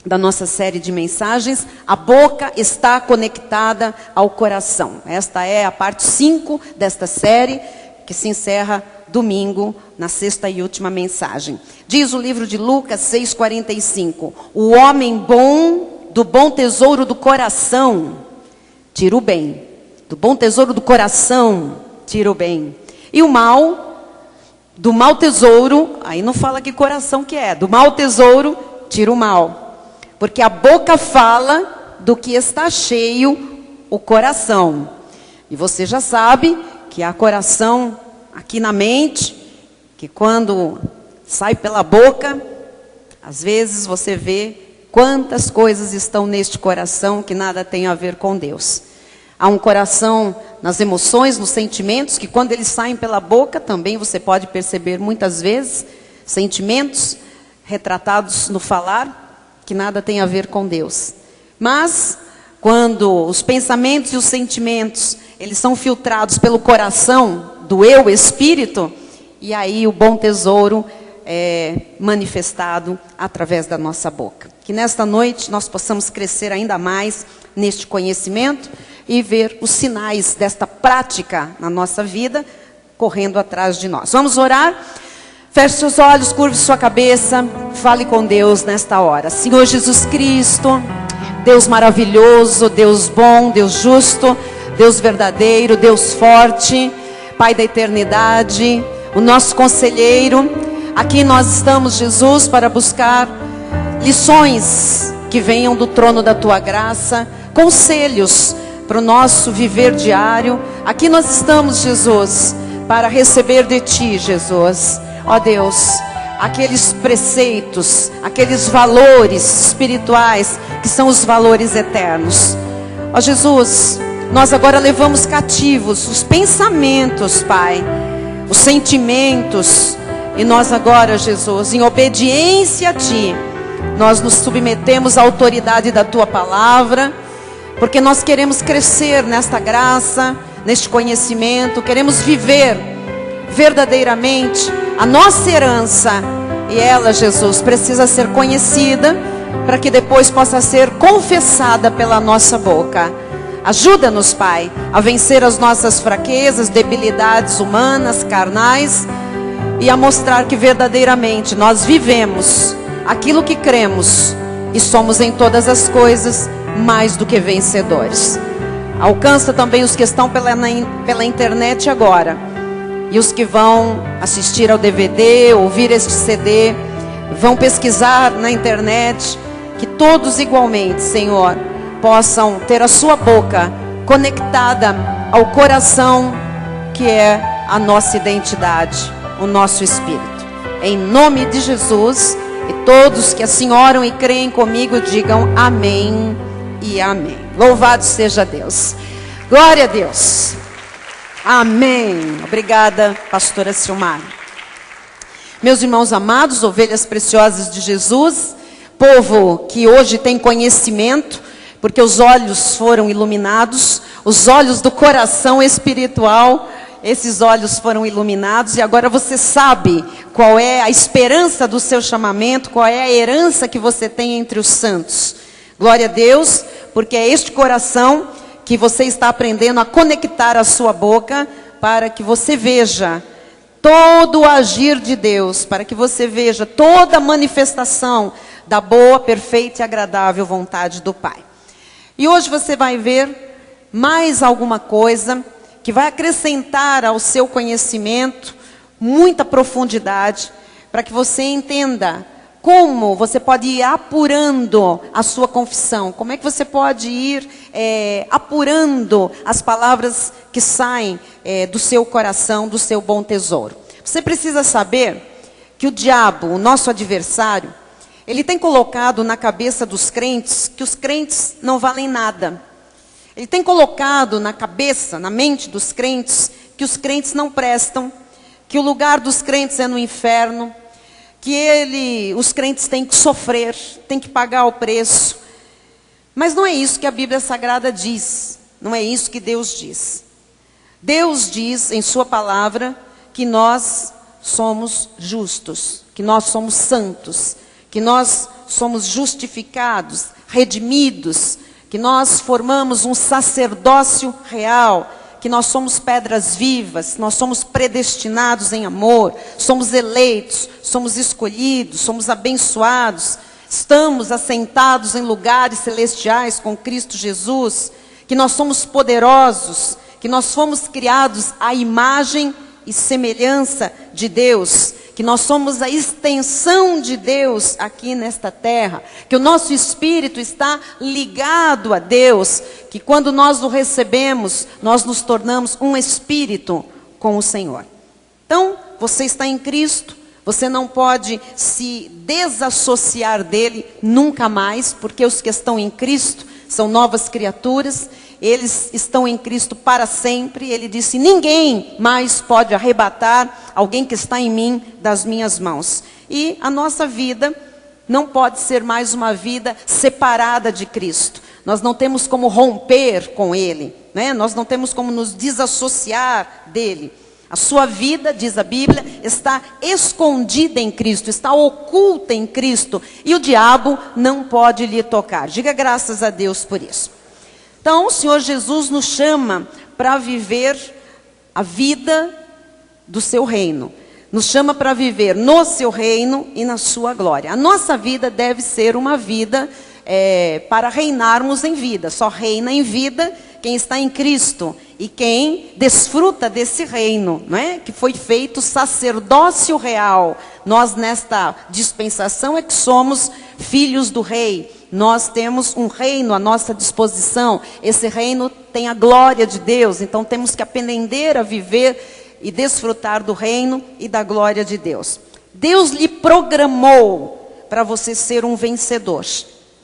da nossa série de mensagens, a boca está conectada ao coração. Esta é a parte 5 desta série, que se encerra domingo, na sexta e última mensagem. Diz o livro de Lucas 6,45, o homem bom, do bom tesouro do coração, tira o bem. Do bom tesouro do coração, tira o bem. E o mal, do mau tesouro, aí não fala que coração que é, do mau tesouro, tira o mal. Porque a boca fala do que está cheio o coração. E você já sabe que há coração aqui na mente, que quando sai pela boca, às vezes você vê quantas coisas estão neste coração que nada tem a ver com Deus. Há um coração nas emoções, nos sentimentos, que quando eles saem pela boca, também você pode perceber muitas vezes, sentimentos retratados no falar, que nada tem a ver com Deus. Mas, quando os pensamentos e os sentimentos, eles são filtrados pelo coração do eu, espírito, e aí o bom tesouro é manifestado através da nossa boca. Que nesta noite nós possamos crescer ainda mais neste conhecimento e ver os sinais desta prática na nossa vida, correndo atrás de nós. Vamos orar? Feche seus olhos, curve sua cabeça, fale com Deus nesta hora. Senhor Jesus Cristo, Deus maravilhoso, Deus bom, Deus justo, Deus verdadeiro, Deus forte, Pai da eternidade, o nosso conselheiro. Aqui nós estamos, Jesus, para buscar lições que venham do trono da Tua graça, conselhos para o nosso viver diário. Aqui nós estamos, Jesus, para receber de Ti, Jesus. Ó Deus, aqueles preceitos, aqueles valores espirituais, que são os valores eternos. Ó Jesus, nós agora levamos cativos os pensamentos, Pai, os sentimentos, e nós agora, Jesus, em obediência a Ti, nós nos submetemos à autoridade da Tua palavra, porque nós queremos crescer nesta graça, neste conhecimento, queremos viver verdadeiramente a nossa herança, e ela, Jesus, precisa ser conhecida, para que depois possa ser confessada pela nossa boca. Ajuda-nos, Pai, a vencer as nossas fraquezas, debilidades humanas, carnais, e a mostrar que verdadeiramente nós vivemos aquilo que cremos, e somos em todas as coisas mais do que vencedores. Alcança também os que estão pela internet agora, e os que vão assistir ao DVD, ouvir este CD, vão pesquisar na internet, que todos igualmente, Senhor, possam ter a sua boca conectada ao coração, que é a nossa identidade, o nosso espírito. Em nome de Jesus, e todos que assim oram e creem comigo, digam amém e amém. Louvado seja Deus. Glória a Deus. Amém. Obrigada, pastora Silmar. Meus irmãos amados, ovelhas preciosas de Jesus, povo que hoje tem conhecimento, porque os olhos foram iluminados, os olhos do coração espiritual, esses olhos foram iluminados, e agora você sabe qual é a esperança do seu chamamento, qual é a herança que você tem entre os santos. Glória a Deus, porque é este coração que você está aprendendo a conectar a sua boca, para que você veja todo o agir de Deus, para que você veja toda a manifestação da boa, perfeita e agradável vontade do Pai. E hoje você vai ver mais alguma coisa que vai acrescentar ao seu conhecimento muita profundidade, para que você entenda como você pode ir apurando a sua confissão, como é que você pode ir apurando as palavras que saem do seu coração, do seu bom tesouro. Você precisa saber que o diabo, o nosso adversário, ele tem colocado na cabeça dos crentes que os crentes não valem nada. Ele tem colocado na cabeça, na mente dos crentes, que os crentes não prestam, que o lugar dos crentes é no inferno, que os crentes têm que sofrer, têm que pagar o preço. Mas não é isso que a Bíblia Sagrada diz, não é isso que Deus diz. Deus diz em sua palavra que nós somos justos, que nós somos santos, que nós somos justificados, redimidos, que nós formamos um sacerdócio real, que nós somos pedras vivas, nós somos predestinados em amor, somos eleitos, somos escolhidos, somos abençoados, estamos assentados em lugares celestiais com Cristo Jesus, que nós somos poderosos, que nós fomos criados à imagem e semelhança de Deus, que nós somos a extensão de Deus aqui nesta terra, que o nosso espírito está ligado a Deus, que quando nós o recebemos, nós nos tornamos um espírito com o Senhor. Então, você está em Cristo, você não pode se desassociar dele nunca mais, porque os que estão em Cristo são novas criaturas, eles estão em Cristo para sempre. Ele disse, ninguém mais pode arrebatar alguém que está em mim das minhas mãos. E a nossa vida não pode ser mais uma vida separada de Cristo. Nós não temos como romper com Ele, né? Nós não temos como nos desassociar dele. A sua vida, diz a Bíblia, está escondida em Cristo, está oculta em Cristo. E o diabo não pode lhe tocar. Diga graças a Deus por isso. Então, o Senhor Jesus nos chama para viver a vida do seu reino. Nos chama para viver no seu reino e na sua glória. A nossa vida deve ser uma vida para reinarmos em vida. Só reina em vida quem está em Cristo e quem desfruta desse reino, não é? Que foi feito sacerdócio real. Nós nesta dispensação é que somos filhos do rei. Nós temos um reino à nossa disposição. Esse reino tem a glória de Deus. Então temos que aprender a viver e desfrutar do reino e da glória de Deus. Deus lhe programou para você ser um vencedor.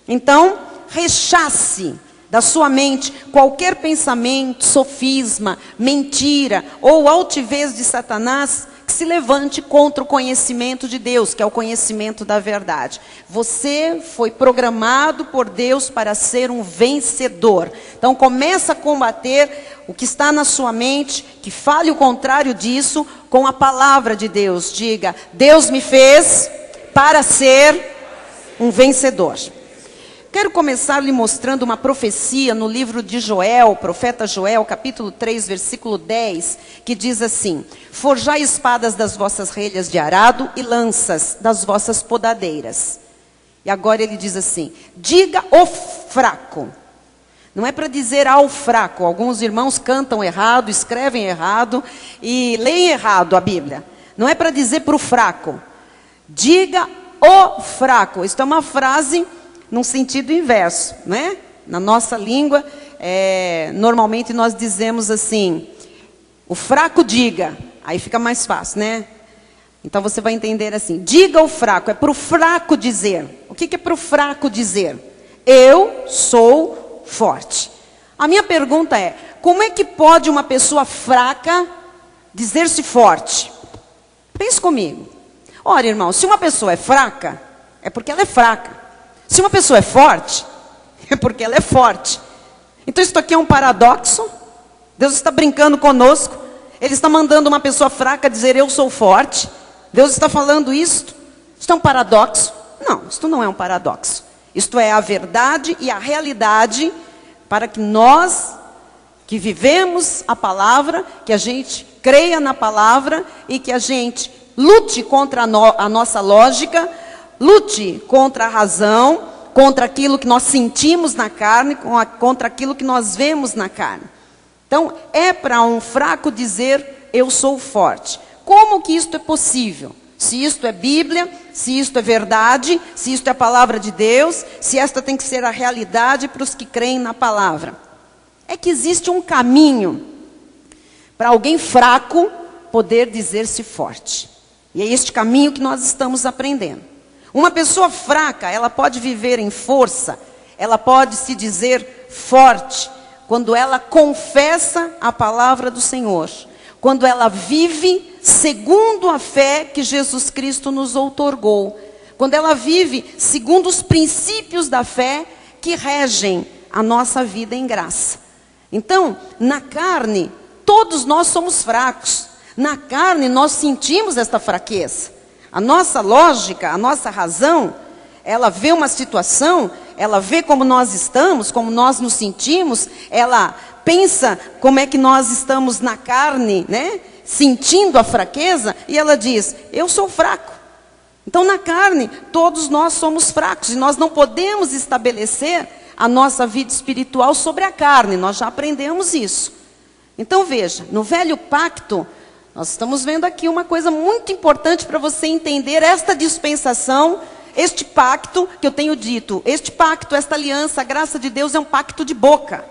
Então, rechace da sua mente qualquer pensamento, sofisma, mentira ou altivez de Satanás que se levante contra o conhecimento de Deus, que é o conhecimento da verdade. Você foi programado por Deus para ser um vencedor. Então começa a combater o que está na sua mente, que fale o contrário disso, com a palavra de Deus. Diga, Deus me fez para ser um vencedor. Quero começar lhe mostrando uma profecia no livro de Joel, profeta Joel, capítulo 3, versículo 10, que diz assim: forjai espadas das vossas relhas de arado e lanças das vossas podadeiras. E agora ele diz assim, diga o fraco. Não é para dizer ao fraco. Alguns irmãos cantam errado, escrevem errado e leem errado a Bíblia. Não é para dizer para o fraco. Diga o fraco. Isto é uma frase num sentido inverso, né? Na nossa língua, normalmente nós dizemos assim, o fraco diga, aí fica mais fácil, né? Então você vai entender assim, diga o fraco, é para o fraco dizer. O que é para o fraco dizer? Eu sou forte. A minha pergunta é, como é que pode uma pessoa fraca dizer-se forte? Pense comigo. Ora, irmão, se uma pessoa é fraca, é porque ela é fraca. Se uma pessoa é forte, é porque ela é forte. Então isso aqui é um paradoxo. Deus está brincando conosco. Ele está mandando uma pessoa fraca dizer eu sou forte. Deus está falando isto. Isto é um paradoxo? Não, isto não é um paradoxo. Isto é a verdade e a realidade para que nós, que vivemos a palavra, que a gente creia na palavra e que a gente lute contra a nossa lógica, lute contra a razão, contra aquilo que nós sentimos na carne, contra aquilo que nós vemos na carne. Então, é para um fraco dizer, eu sou forte. Como que isto é possível? Se isto é Bíblia, se isto é verdade, se isto é a palavra de Deus, se esta tem que ser a realidade para os que creem na palavra. É que existe um caminho para alguém fraco poder dizer-se forte. E é este caminho que nós estamos aprendendo. Uma pessoa fraca, ela pode viver em força, ela pode se dizer forte, quando ela confessa a palavra do Senhor, quando ela vive segundo a fé que Jesus Cristo nos outorgou, quando ela vive segundo os princípios da fé que regem a nossa vida em graça. Então, na carne, todos nós somos fracos, na carne nós sentimos esta fraqueza. A nossa lógica, a nossa razão, ela vê uma situação, ela vê como nós estamos, como nós nos sentimos, ela pensa como é que nós estamos na carne, né? Sentindo a fraqueza, e ela diz, eu sou fraco. Então na carne, todos nós somos fracos, e nós não podemos estabelecer a nossa vida espiritual sobre a carne, nós já aprendemos isso. Então veja, no velho pacto, nós estamos vendo aqui uma coisa muito importante para você entender esta dispensação, este pacto que eu tenho dito, este pacto, esta aliança, a graça de Deus é um pacto de boca.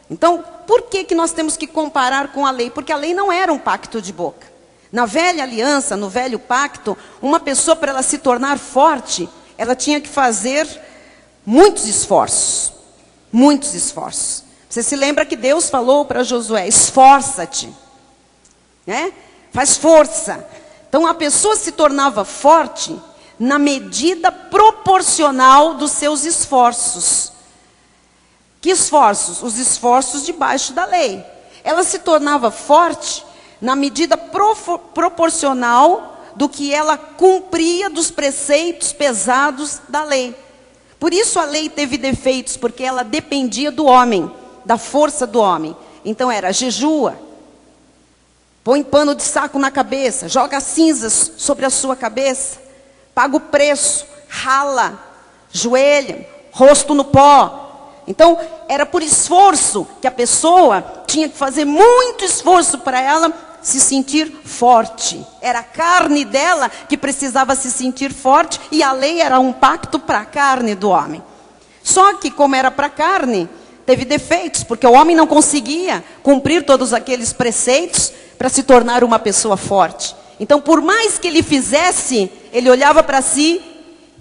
Então, por que nós temos que comparar com a lei? Porque a lei não era um pacto de boca. Na velha aliança, no velho pacto, uma pessoa para ela se tornar forte, ela tinha que fazer muitos esforços. Muitos esforços. Você se lembra que Deus falou para Josué, esforça-te. Né? Faz força. Então a pessoa se tornava forte na medida proporcional dos seus esforços. Que esforços? Os esforços debaixo da lei. Ela se tornava forte na medida proporcional do que ela cumpria dos preceitos pesados da lei. Por isso a lei teve defeitos, porque ela dependia do homem, da força do homem. Então era jejua, põe pano de saco na cabeça, joga cinzas sobre a sua cabeça, paga o preço, rala, joelha, rosto no pó. Então, era por esforço que a pessoa tinha que fazer muito esforço para ela se sentir forte. Era a carne dela que precisava se sentir forte e a lei era um pacto para a carne do homem. Só que, como era para a carne, teve defeitos, porque o homem não conseguia cumprir todos aqueles preceitos para se tornar uma pessoa forte. Então, por mais que ele fizesse, ele olhava para si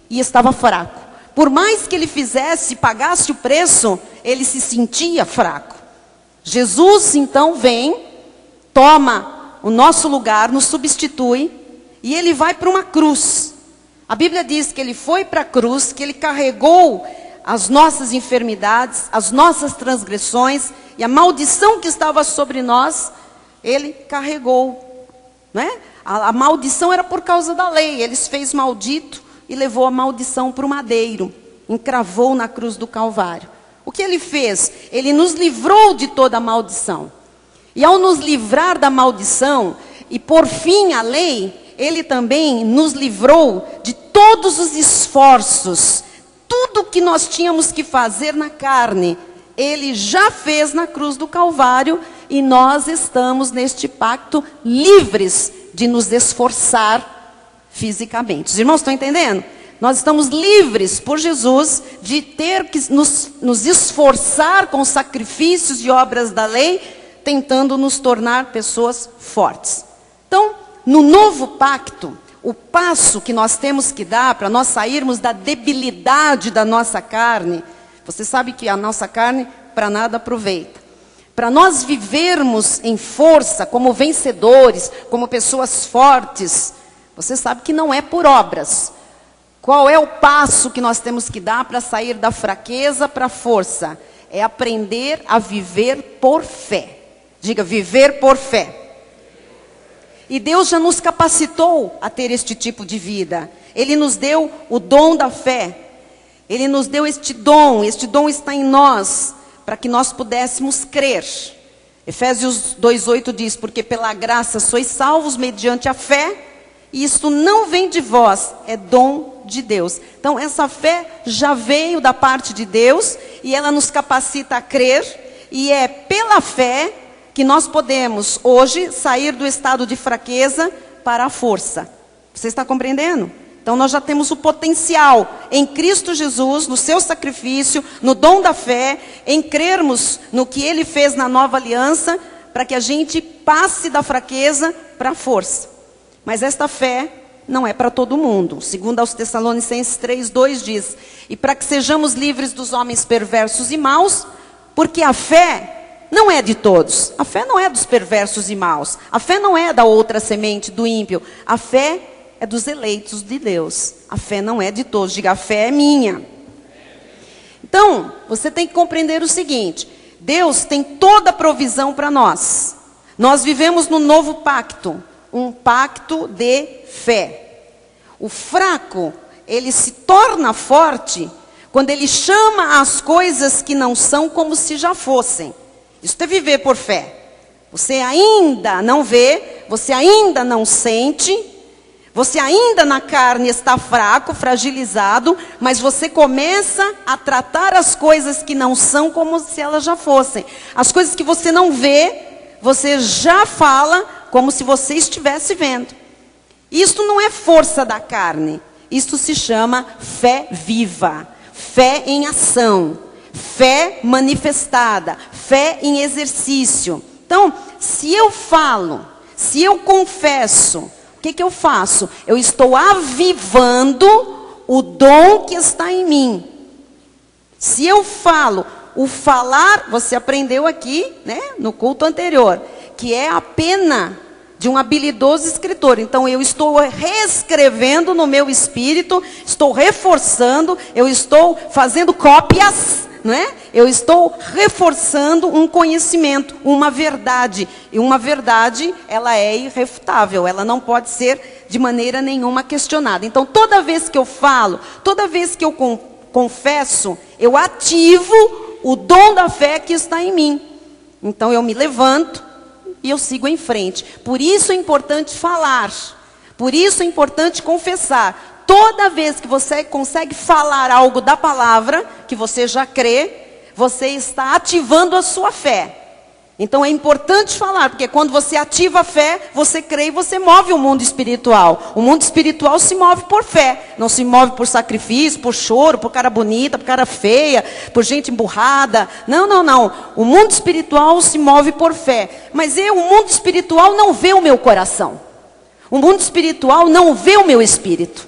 e estava fraco. Por mais que ele fizesse, pagasse o preço, ele se sentia fraco. Jesus, então, vem, toma o nosso lugar, nos substitui, e ele vai para uma cruz. A Bíblia diz que ele foi para a cruz, que ele carregou as nossas enfermidades, as nossas transgressões, e a maldição que estava sobre nós, ele carregou. Né? A maldição era por causa da lei, ele se fez maldito, e levou a maldição para o madeiro, encravou na cruz do Calvário. O que ele fez? Ele nos livrou de toda a maldição. E ao nos livrar da maldição, e por fim à lei, ele também nos livrou de todos os esforços. Tudo que nós tínhamos que fazer na carne, ele já fez na cruz do Calvário, e nós estamos neste pacto livres de nos esforçar fisicamente. Os irmãos estão entendendo? Nós estamos livres por Jesus de ter que nos esforçar com sacrifícios e obras da lei, tentando nos tornar pessoas fortes. Então, no novo pacto, o passo que nós temos que dar para nós sairmos da debilidade da nossa carne, você sabe que a nossa carne para nada aproveita. Para nós vivermos em força, como vencedores, como pessoas fortes, você sabe que não é por obras. Qual é o passo que nós temos que dar para sair da fraqueza para a força? É aprender a viver por fé. Diga, viver por fé. E Deus já nos capacitou a ter este tipo de vida. Ele nos deu o dom da fé. Ele nos deu este dom está em nós, para que nós pudéssemos crer. Efésios 2:8 diz, porque pela graça sois salvos mediante a fé, e isto não vem de vós, é dom de Deus. Então essa fé já veio da parte de Deus, e ela nos capacita a crer, e é pela fé que nós podemos hoje sair do estado de fraqueza para a força. Você está compreendendo? Então nós já temos o potencial em Cristo Jesus, no seu sacrifício, no dom da fé, em crermos no que Ele fez na nova aliança, para que a gente passe da fraqueza para a força. Mas esta fé não é para todo mundo. Segundo aos Tessalonicenses 3:2 diz, e para que sejamos livres dos homens perversos e maus, porque a fé não é de todos. A fé não é dos perversos e maus. A fé não é da outra semente, do ímpio. A fé é dos eleitos de Deus. A fé não é de todos. Diga, a fé é minha. Então, você tem que compreender o seguinte. Deus tem toda a provisão para nós. Nós vivemos no novo pacto. Um pacto de fé. O fraco, ele se torna forte quando ele chama as coisas que não são como se já fossem. Isso é viver por fé. Você ainda não vê, você ainda não sente, você ainda na carne está fraco, fragilizado, mas você começa a tratar as coisas que não são como se elas já fossem. As coisas que você não vê, você já fala como se você estivesse vendo. Isto não é força da carne, isto se chama fé viva, fé em ação, fé manifestada, fé em exercício. Então, se eu falo, se eu confesso, o que eu faço? Eu estou avivando o dom que está em mim. Se eu falo, o falar, você aprendeu aqui, né, no culto anterior, que é a pena de um habilidoso escritor. Então eu estou reescrevendo no meu espírito, estou reforçando, eu estou fazendo cópias, não é? Eu estou reforçando um conhecimento, uma verdade. E uma verdade, ela é irrefutável, ela não pode ser de maneira nenhuma questionada. Então toda vez que eu falo, toda vez que eu confesso, eu ativo o dom da fé que está em mim. Então eu me levanto e eu sigo em frente. Por isso é importante falar. Por isso é importante confessar. Toda vez que você consegue falar algo da palavra, que você já crê, você está ativando a sua fé. Então é importante falar, porque quando você ativa a fé, você crê e você move o mundo espiritual. O mundo espiritual se move por fé, não se move por sacrifício, por choro, por cara bonita, por cara feia, por gente emburrada. Não, não, não. O mundo espiritual se move por fé. Mas o mundo espiritual não vê o meu coração. O mundo espiritual não vê o meu espírito.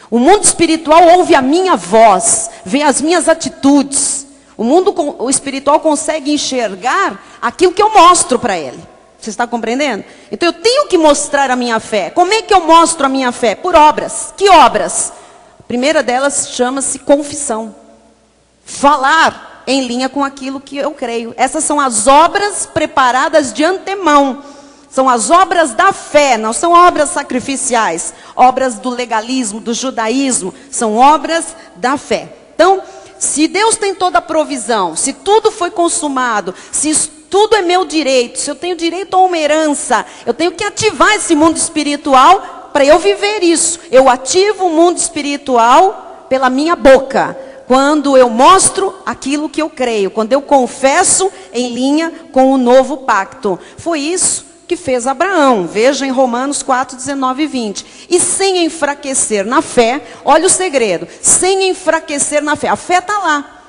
O mundo espiritual ouve a minha voz, vê as minhas atitudes. O espiritual consegue enxergar aquilo que eu mostro para ele. Você está compreendendo? Então eu tenho que mostrar a minha fé. Como é que eu mostro a minha fé? Por obras. Que obras? A primeira delas chama-se confissão. Falar em linha com aquilo que eu creio. Essas são as obras preparadas de antemão. São as obras da fé, não são obras sacrificiais. Obras do legalismo, do judaísmo. São obras da fé. Então, se Deus tem toda a provisão, se tudo foi consumado, se tudo é meu direito, se eu tenho direito a uma herança, eu tenho que ativar esse mundo espiritual para eu viver isso. Eu ativo o mundo espiritual pela minha boca, quando eu mostro aquilo que eu creio, quando eu confesso em linha com o novo pacto. Foi isso que fez Abraão. Veja em Romanos 4, 19 e 20. E sem enfraquecer na fé, olha o segredo, sem enfraquecer na fé. A fé está lá.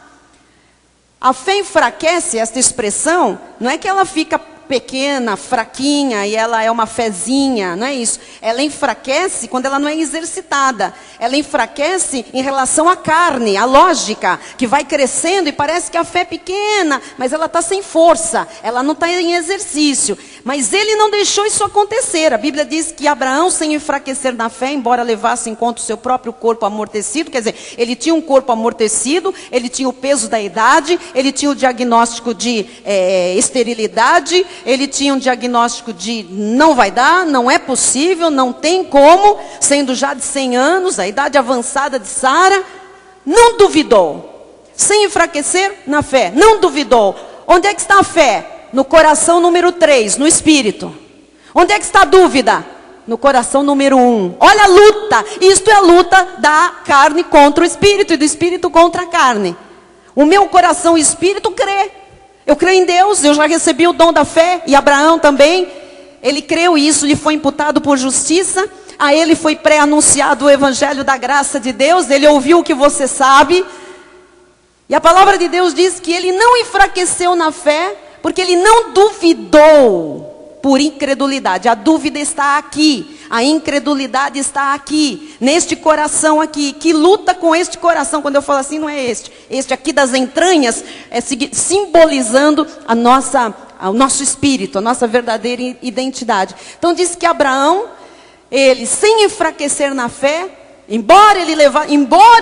A fé enfraquece, esta expressão, não é que ela fica pequena, fraquinha, e ela é uma fezinha, não é isso. Ela enfraquece quando ela não é exercitada. Ela enfraquece em relação à carne, à lógica, que vai crescendo e parece que a fé é pequena, mas ela está sem força, ela não está em exercício. Mas ele não deixou isso acontecer. A Bíblia diz que Abraão, sem enfraquecer na fé, embora levasse em conta o seu próprio corpo amortecido, quer dizer, ele tinha um corpo amortecido, ele tinha o peso da idade, ele tinha o diagnóstico de esterilidade, ele tinha um diagnóstico de não vai dar, não é possível, não tem como, sendo já de 100 anos, a idade avançada de Sara, não duvidou, sem enfraquecer na fé, não duvidou. Onde é que está a fé? No coração número 3, no espírito. Onde é que está a dúvida? No coração número 1. Olha a luta, isto é a luta da carne contra o espírito e do espírito contra a carne. O meu coração e espírito crê. Eu creio em Deus, eu já recebi o dom da fé, e Abraão também, ele creu e isso lhe foi imputado por justiça, a ele foi pré-anunciado o evangelho da graça de Deus, ele ouviu o que você sabe, e a palavra de Deus diz que ele não enfraqueceu na fé, porque ele não duvidou por incredulidade. A dúvida está aqui, a incredulidade está aqui, neste coração aqui, que luta com este coração. Quando eu falo assim, não é este aqui das entranhas, é simbolizando o nosso espírito, a nossa verdadeira identidade. Então diz que Abraão, ele sem enfraquecer na fé, embora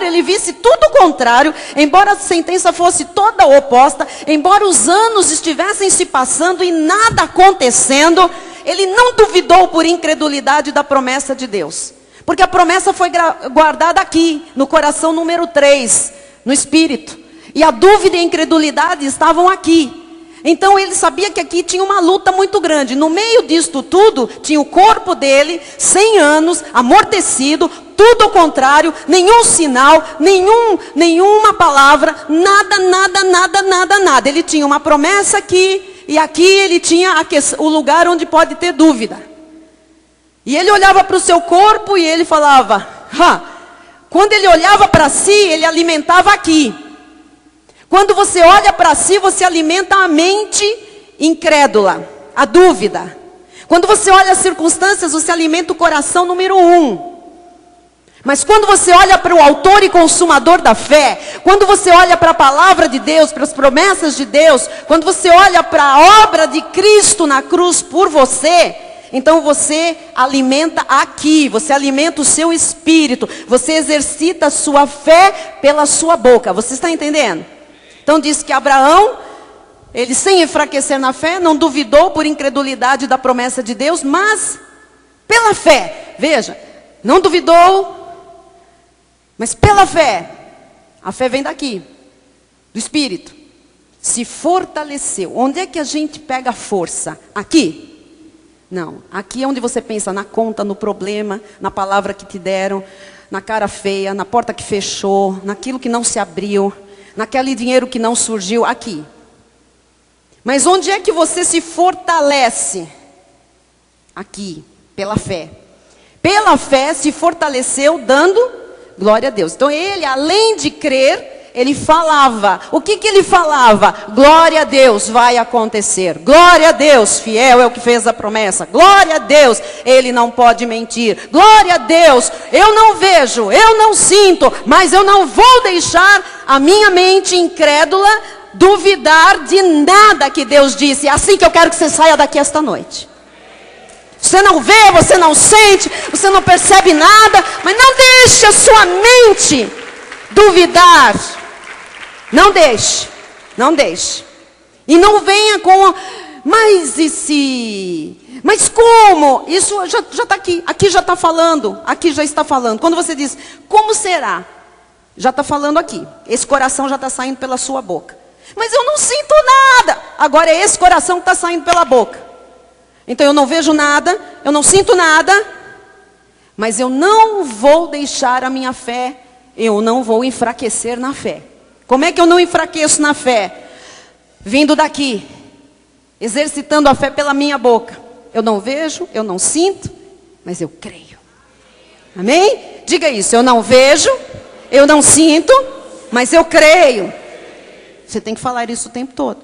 ele visse tudo o contrário, embora a sentença fosse toda oposta, embora os anos estivessem se passando e nada acontecendo, ele não duvidou por incredulidade da promessa de Deus. Porque a promessa foi guardada aqui, no coração número 3, no espírito. E a dúvida e a incredulidade estavam aqui. Então ele sabia que aqui tinha uma luta muito grande. No meio disto tudo, tinha o corpo dele, 100 anos, amortecido, tudo ao contrário, nenhum sinal, nenhuma palavra, nada. Ele tinha uma promessa aqui, e aqui ele tinha o lugar onde pode ter dúvida. E ele olhava para o seu corpo e ele falava, quando ele olhava para si, ele alimentava aqui. Quando você olha para si, você alimenta a mente incrédula, a dúvida. Quando você olha as circunstâncias, você alimenta o coração número 1. Mas quando você olha para o autor e consumador da fé, quando você olha para a palavra de Deus, para as promessas de Deus, quando você olha para a obra de Cristo na cruz por você, então você alimenta aqui, você alimenta o seu espírito, você exercita a sua fé pela sua boca. Você está entendendo? Então diz que Abraão, ele sem enfraquecer na fé, não duvidou por incredulidade da promessa de Deus, mas pela fé, veja, não duvidou, mas pela fé, a fé vem daqui, do Espírito, se fortaleceu. Onde é que a gente pega a força? Aqui? Não, aqui é onde você pensa na conta, no problema, na palavra que te deram, na cara feia, na porta que fechou, naquilo que não se abriu, naquele dinheiro que não surgiu, aqui. Mas onde é que você se fortalece? Aqui, pela fé. Pela fé se fortaleceu dando glória a Deus. Então ele, além de crer, ele falava. O que ele falava? Glória a Deus, vai acontecer. Glória a Deus, fiel é o que fez a promessa. Glória a Deus, ele não pode mentir. Glória a Deus, eu não vejo, eu não sinto, mas eu não vou deixar a minha mente incrédula duvidar de nada que Deus disse. É assim que eu quero que você saia daqui esta noite. Você não vê, você não sente, você não percebe nada, mas não deixe a sua mente duvidar. Não deixe, não deixe. E não venha com, mas e se? Mas como? Isso já está aqui já está falando, aqui já está falando. Quando você diz, como será? Já está falando aqui, esse coração já está saindo pela sua boca. Mas eu não sinto nada. Agora é esse coração que está saindo pela boca. Então eu não vejo nada, eu não sinto nada, mas eu não vou deixar a minha fé, eu não vou enfraquecer na fé. Como é que eu não enfraqueço na fé? Vindo daqui, exercitando a fé pela minha boca. Eu não vejo, eu não sinto, mas eu creio. Amém? Diga isso, eu não vejo, eu não sinto, mas eu creio. Você tem que falar isso o tempo todo.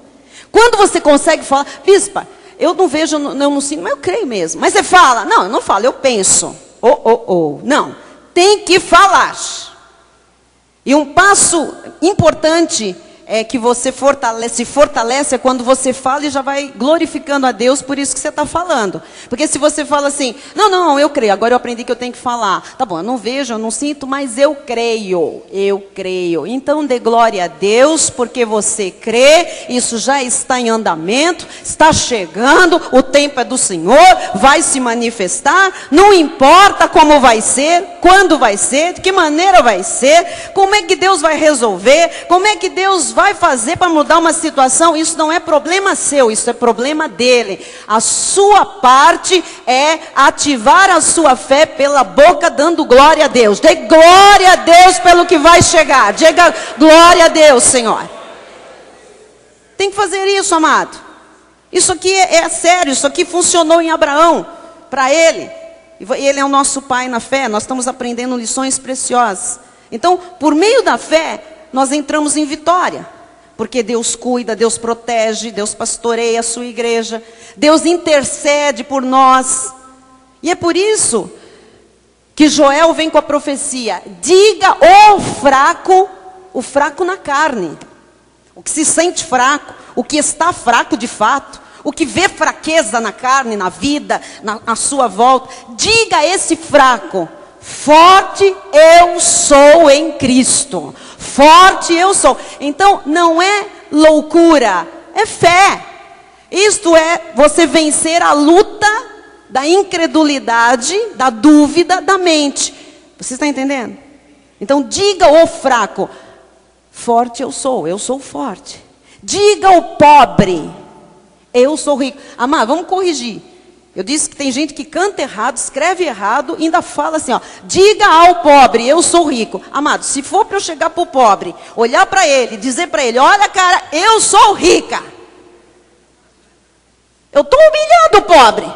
Quando você consegue falar, bispa, eu não vejo, eu não sinto, mas eu creio mesmo. Mas você fala, não, eu não falo, eu penso. Não, tem que falar. E um passo importante é que você se fortalece é quando você fala e já vai glorificando a Deus por isso que você está falando. Porque se você fala assim, não, eu creio, agora eu aprendi que eu tenho que falar. Tá bom, eu não vejo, eu não sinto, mas eu creio. Então dê glória a Deus, porque você crê, isso já está em andamento, está chegando, o tempo é do Senhor, vai se manifestar, não importa como vai ser, quando vai ser, de que maneira vai ser, como é que Deus vai resolver, como é que Deus vai fazer para mudar uma situação. Isso não é problema seu, isso é problema dele. A sua parte é ativar a sua fé pela boca, dando glória a Deus. Dê glória a Deus pelo que vai chegar. Diga glória a Deus, Senhor. Tem que fazer isso, amado. Isso aqui é sério, isso aqui funcionou em Abraão, para ele. Ele é o nosso pai na fé, nós estamos aprendendo lições preciosas. Então, por meio da fé, nós entramos em vitória, porque Deus cuida, Deus protege, Deus pastoreia a sua igreja, Deus intercede por nós. E é por isso que Joel vem com a profecia, diga o fraco na carne, o que se sente fraco, o que está fraco de fato, o que vê fraqueza na carne, na vida, na sua volta, diga a esse fraco, forte eu sou em Cristo. Forte eu sou. Então não é loucura, é fé. Isto é você vencer a luta da incredulidade, da dúvida da mente. Você está entendendo? Então diga ao fraco, forte eu sou forte. Diga ao pobre, eu sou rico. Amado, vamos corrigir. Eu disse que tem gente que canta errado, escreve errado, e ainda fala assim, ó, diga ao pobre, eu sou rico. Amado, se for para eu chegar para o pobre, olhar para ele, dizer para ele, olha cara, eu sou rica. Eu estou humilhando o pobre.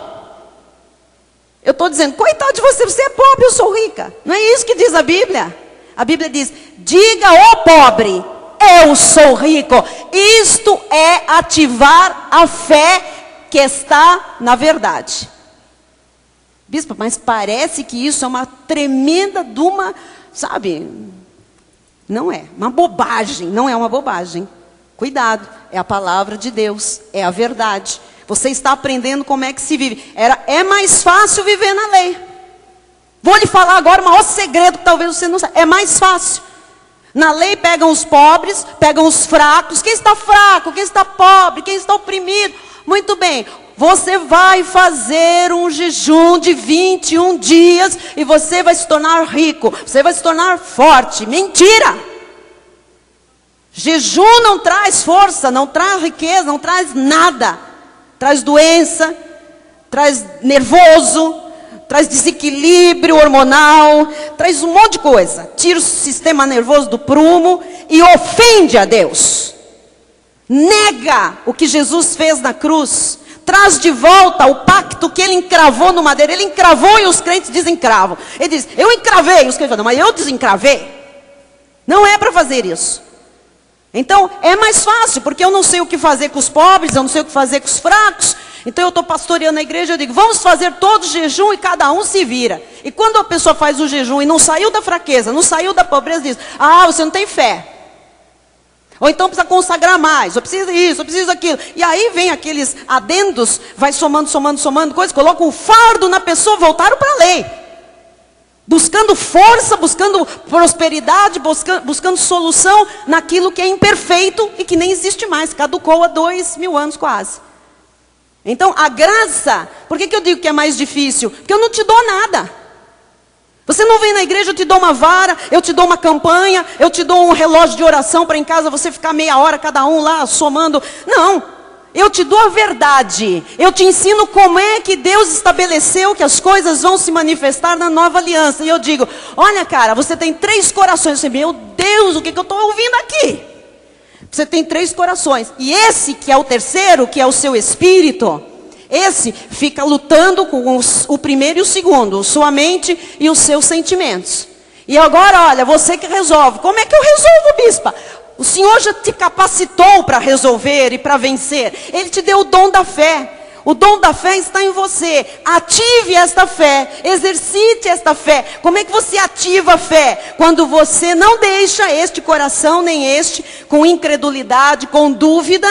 Eu estou dizendo, coitado de você, você é pobre, eu sou rica. Não é isso que diz a Bíblia? A Bíblia diz, diga ao pobre, eu sou rico. Isto é ativar a fé que está na verdade. Bispo, mas parece que isso é uma tremenda de uma, sabe? Não é, uma bobagem, não é uma bobagem. Cuidado, é a palavra de Deus, é a verdade. Você está aprendendo como é que se vive. É mais fácil viver na lei. Vou lhe falar agora o maior segredo que talvez você não saiba. É mais fácil. Na lei pegam os pobres, pegam os fracos. Quem está fraco, quem está pobre, quem está oprimido. Muito bem, você vai fazer um jejum de 21 dias e você vai se tornar rico, você vai se tornar forte. Mentira! Jejum não traz força, não traz riqueza, não traz nada. Traz doença, traz nervoso, traz desequilíbrio hormonal, traz um monte de coisa. Tira o sistema nervoso do prumo e ofende a Deus. Nega o que Jesus fez na cruz. Traz de volta o pacto que ele encravou no madeiro. Ele encravou e os crentes desencravam. Ele diz, eu encravei. Os crentes falam, mas eu desencravei. Não é para fazer isso. Então, é mais fácil, porque eu não sei o que fazer com os pobres, eu não sei o que fazer com os fracos. Então, eu estou pastoreando a igreja, eu digo, vamos fazer todo jejum e cada um se vira. E quando a pessoa faz o jejum e não saiu da fraqueza, não saiu da pobreza, diz, você não tem fé. Ou então precisa consagrar mais, ou precisa isso, ou precisa aquilo. E aí vem aqueles adendos, vai somando coisas, colocam um fardo na pessoa, voltaram para a lei. Buscando força, buscando prosperidade, buscando solução naquilo que é imperfeito e que nem existe mais. Caducou há 2000 anos quase. Então a graça, por que eu digo que é mais difícil? Porque eu não te dou nada. Você não vem na igreja, eu te dou uma vara, eu te dou uma campanha, eu te dou um relógio de oração para em casa você ficar meia hora cada um lá somando. Não, eu te dou a verdade. Eu te ensino como é que Deus estabeleceu que as coisas vão se manifestar na nova aliança. E eu digo, olha cara, você tem 3 corações. Você, meu Deus, o que eu estou ouvindo aqui? Você tem 3 corações. E esse que é o terceiro, que é o seu espírito... Esse fica lutando com o primeiro e o segundo, sua mente e os seus sentimentos. E agora, olha, você que resolve. Como é que eu resolvo, bispa? O Senhor já te capacitou para resolver e para vencer. Ele te deu o dom da fé. O dom da fé está em você. Ative esta fé, exercite esta fé. Como é que você ativa a fé? Quando você não deixa este coração, nem este, com incredulidade, com dúvida,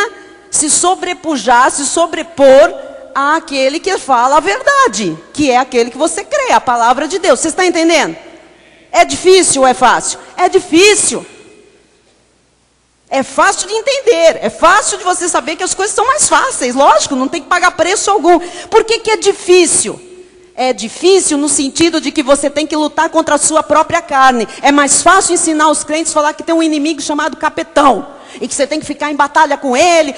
se sobrepujar, se sobrepor àquele que fala a verdade, que é aquele que você crê, a palavra de Deus. Você está entendendo? É difícil ou é fácil? É difícil. É fácil de entender, é fácil de você saber que as coisas são mais fáceis, lógico, não tem que pagar preço algum. Por que é difícil? É difícil no sentido de que você tem que lutar contra a sua própria carne. É mais fácil ensinar os crentes a falar que tem um inimigo chamado capetão. E que você tem que ficar em batalha com ele.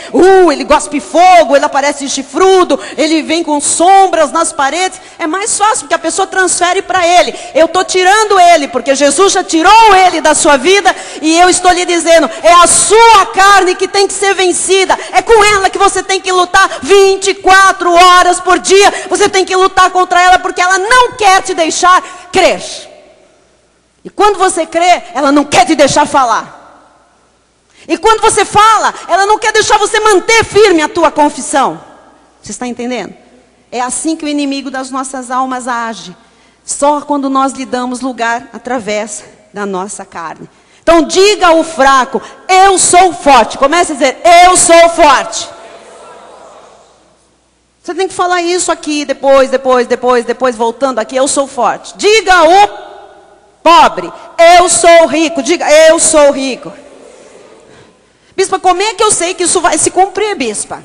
Ele gospe fogo, ele aparece chifrudo, ele vem com sombras nas paredes. É mais fácil, porque a pessoa transfere para ele. Eu estou tirando ele, porque Jesus já tirou ele da sua vida. E eu estou lhe dizendo, é a sua carne que tem que ser vencida. É com ela que você tem que lutar 24 horas por dia. Você tem que lutar contra ela, porque ela não quer te deixar crer. E quando você crê, ela não quer te deixar falar. E quando você fala, ela não quer deixar você manter firme a tua confissão. Você está entendendo? É assim que o inimigo das nossas almas age. Só quando nós lhe damos lugar através da nossa carne. Então diga ao fraco, eu sou forte. Comece a dizer, eu sou forte. Você tem que falar isso aqui, depois, voltando aqui, eu sou forte. Diga ao pobre, eu sou rico. Diga, eu sou rico. Bispa, como é que eu sei que isso vai se cumprir, bispa?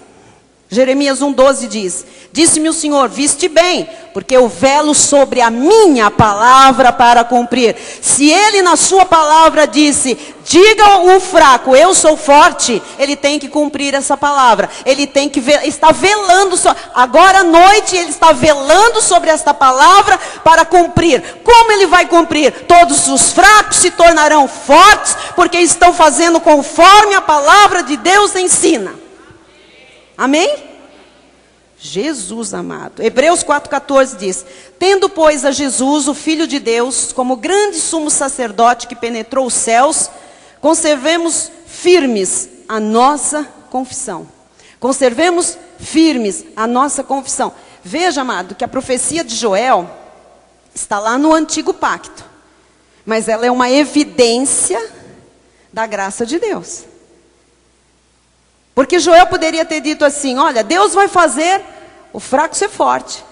Jeremias 1,12 diz: disse-me o Senhor, viste bem, porque eu velo sobre a minha palavra para cumprir. Se ele na sua palavra disse, diga ao fraco, eu sou forte, ele tem que cumprir essa palavra. Ele tem que está velando, agora à noite ele está velando sobre esta palavra para cumprir. Como ele vai cumprir? Todos os fracos se tornarão fortes, porque estão fazendo conforme a palavra de Deus ensina. Amém? Jesus amado. Hebreus 4,14 diz: tendo, pois, a Jesus, o Filho de Deus, como grande sumo sacerdote que penetrou os céus, conservemos firmes a nossa confissão. Conservemos firmes a nossa confissão. Veja, amado, que a profecia de Joel está lá no Antigo Pacto, mas ela é uma evidência da graça de Deus. Porque Joel poderia ter dito assim: olha, Deus vai fazer o fraco ser forte.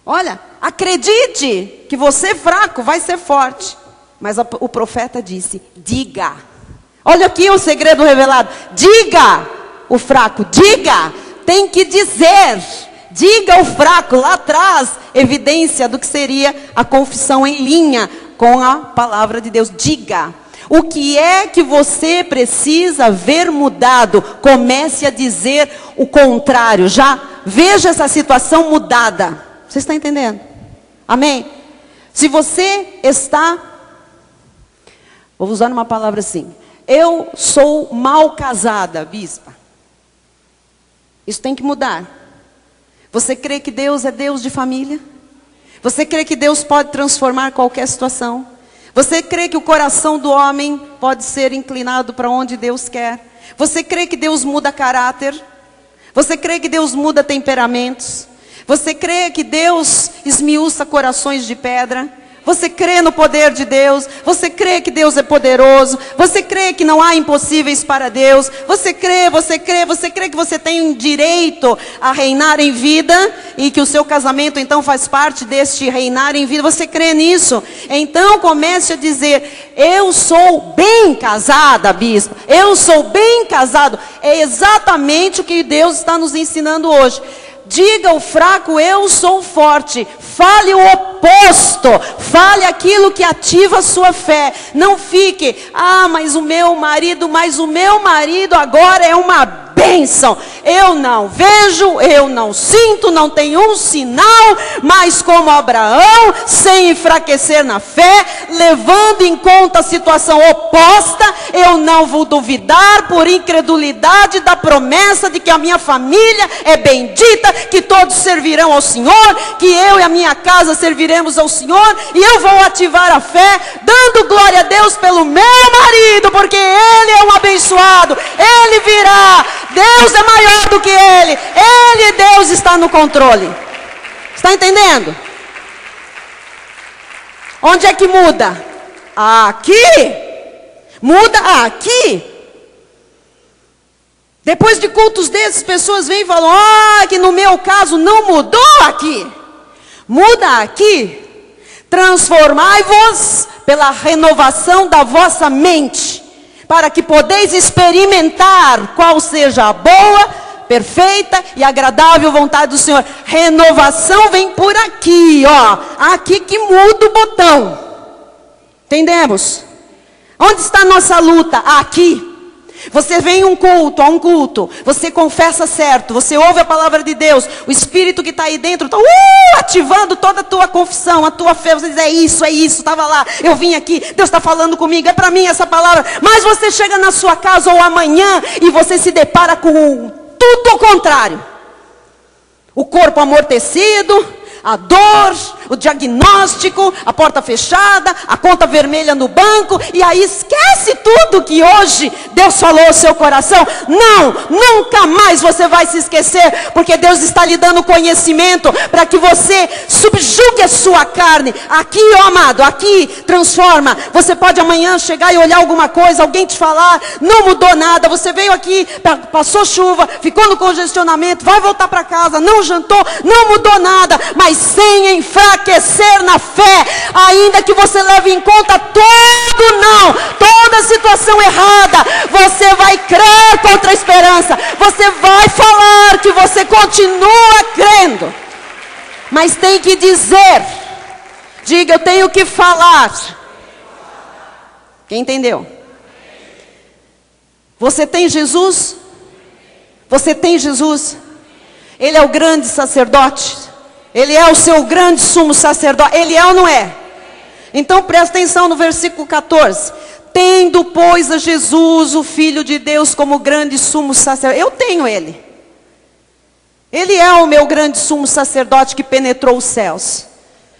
Olha, acredite que você fraco vai ser forte. Mas o profeta disse: diga. Olha aqui o segredo revelado. Diga o fraco, diga. Tem que dizer. Diga o fraco, lá atrás, evidência do que seria a confissão em linha com a palavra de Deus. Diga. O que é que você precisa ver mudado? Comece a dizer o contrário. Já veja essa situação mudada. Você está entendendo? Amém? Se você está, vou usar uma palavra assim: eu sou mal casada, bispa. Isso tem que mudar. Você crê que Deus é Deus de família? Você crê que Deus pode transformar qualquer situação? Você crê que o coração do homem pode ser inclinado para onde Deus quer? Você crê que Deus muda caráter? Você crê que Deus muda temperamentos? Você crê que Deus esmiuça corações de pedra? Você crê no poder de Deus? Você crê que Deus é poderoso? Você crê que não há impossíveis para Deus? Você crê que você tem direito a reinar em vida e que o seu casamento então faz parte deste reinar em vida? Você crê nisso? Então comece a dizer: eu sou bem casada, bispo. Eu sou bem casado. É exatamente o que Deus está nos ensinando hoje. Diga ao fraco: eu sou forte. Fale o oposto. Fale aquilo que ativa a sua fé. Não fique: mas o meu marido agora é uma bênção. Eu não vejo, eu não sinto, não tem um sinal, mas como Abraão, sem enfraquecer na fé, levando em conta a situação oposta, eu não vou duvidar por incredulidade da promessa de que a minha família é bendita, que todos servirão ao Senhor, que eu e a minha casa serviremos ao Senhor, e eu vou ativar a fé, dando glória a Deus pelo meu marido, porque ele é um abençoado, ele virá. Deus é maior do que ele. Deus está no controle. Está entendendo? Onde é que muda? Aqui. Muda aqui. Depois de cultos desses, pessoas vêm e falam: que no meu caso não mudou aqui. Muda aqui. Transformai-vos pela renovação da vossa mente, para que podeis experimentar qual seja a boa, perfeita e agradável vontade do Senhor. Renovação vem por aqui, aqui que muda o botão. Entendemos? Onde está a nossa luta? Aqui. Você vem a um culto, você confessa certo, você ouve a palavra de Deus, o Espírito que está aí dentro está ativando toda a tua confissão, a tua fé. Você diz: é isso, estava lá, eu vim aqui, Deus está falando comigo, é para mim essa palavra. Mas você chega na sua casa ou amanhã e você se depara com tudo ao contrário. O corpo amortecido, a dor, o diagnóstico, a porta fechada, a conta vermelha no banco, e aí esquece tudo que hoje Deus falou ao seu coração. Não, nunca mais você vai se esquecer, porque Deus está lhe dando conhecimento para que você subjugue a sua carne. Aqui, amado, aqui transforma. Você pode amanhã chegar e olhar alguma coisa, alguém te falar: não mudou nada, você veio aqui, passou chuva, ficou no congestionamento, vai voltar para casa, não jantou, não mudou nada, mas sem enfraquecer na fé, ainda que você leve em conta toda situação errada, você vai crer contra a esperança, você vai falar falar que você continua crendo. Mas tem que dizer. Diga, eu tenho que falar. Quem entendeu? Você tem Jesus? Você tem Jesus? Ele é o grande sacerdote. Ele é o seu grande sumo sacerdote. Ele é ou não é? Então presta atenção no versículo 14. Tendo, pois, a Jesus, o Filho de Deus, como grande sumo sacerdote. Eu tenho ele. Ele é o meu grande sumo sacerdote que penetrou os céus.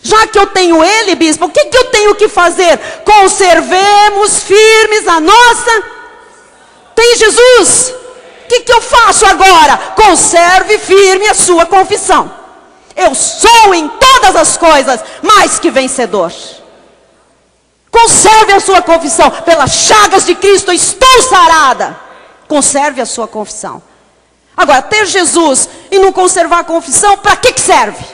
Já que eu tenho ele, bispo, o que eu tenho que fazer? Conservemos firmes a nossa. Tem Jesus? O que eu faço agora? Conserve firme a sua confissão. Eu sou em todas as coisas mais que vencedor. Conserve a sua confissão. Pelas chagas de Cristo eu estou sarada. Conserve a sua confissão. Agora, ter Jesus e não conservar a confissão, para que serve?